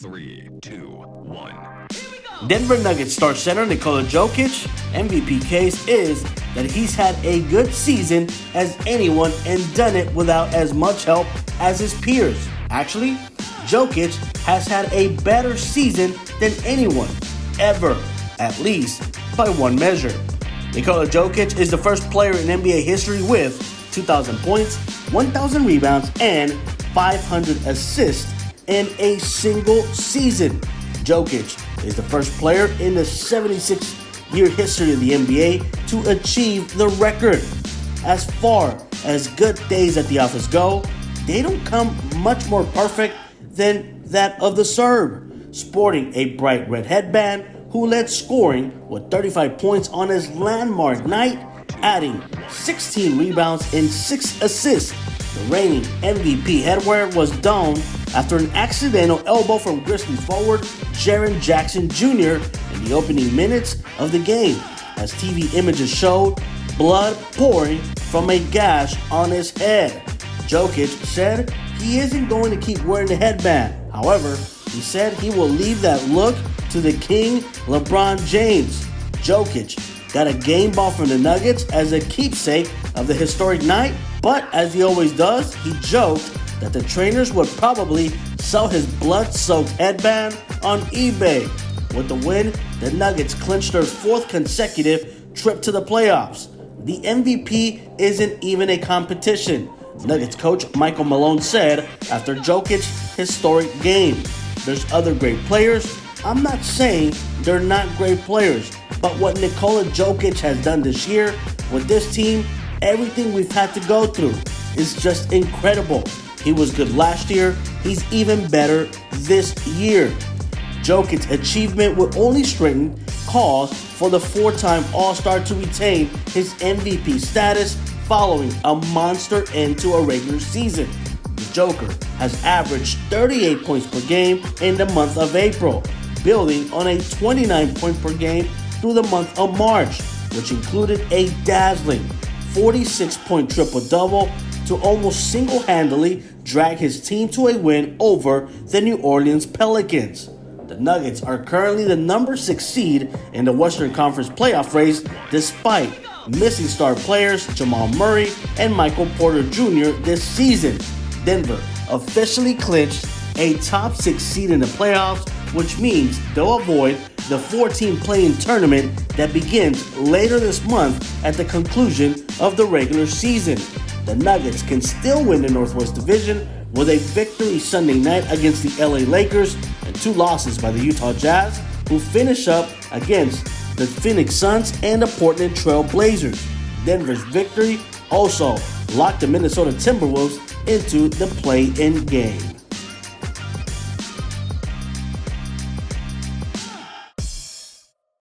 3, 2, 1. Denver Nuggets star center Nikola Jokic MVP case is that he's had a good season as anyone and done it without as much help as his peers. Actually, Jokic has had a better season than anyone ever, at least by one measure. Nikola Jokic is the first player in NBA history with 2,000 points, 1,000 rebounds, and 500 assists in a single season. Jokic is the first player in the 76-year history of the NBA to achieve the record. As far as good days at the office go, they don't come much more perfect than that of the Serb, sporting a bright red headband, who led scoring with 35 points on his landmark night, adding 16 rebounds and 6 assists. The reigning MVP headwear was donned after an accidental elbow from Grizzlies forward Jaren Jackson Jr. in the opening minutes of the game, as TV images showed blood pouring from a gash on his head. Jokic said he isn't going to keep wearing the headband. However, he said he will leave that look to the king, LeBron James. Jokic got a game ball from the Nuggets as a keepsake of the historic night, but as he always does, he joked that the trainers would probably sell his blood-soaked headband on eBay. With the win, the Nuggets clinched their fourth consecutive trip to the playoffs. The MVP isn't even a competition, Nuggets coach Michael Malone said after Jokic's historic game. There's other great players. I'm not saying they're not great players, but what Nikola Jokic has done this year with this team, everything we've had to go through, is just incredible. He was good last year. He's even better this year. Jokic's achievement would only strengthen cause for the four-time All-Star to retain his MVP status following a monster end to a regular season. The Joker has averaged 38 points per game in the month of April, building on a 29 point per game through the month of March, which included a dazzling 46-point triple-double to almost single-handedly drag his team to a win over the New Orleans Pelicans. The Nuggets are currently the number 6 seed in the Western Conference playoff race despite missing star players Jamal Murray and Michael Porter Jr. this season. Denver officially clinched a top 6 seed in the playoffs, which means they'll avoid the 14-team play-in tournament that begins later this month at the conclusion of the regular season. The Nuggets can still win the Northwest Division with a victory Sunday night against the LA Lakers and 2 losses by the Utah Jazz, who finish up against the Phoenix Suns and the Portland Trail Blazers. Denver's victory also locked the Minnesota Timberwolves into the play-in game.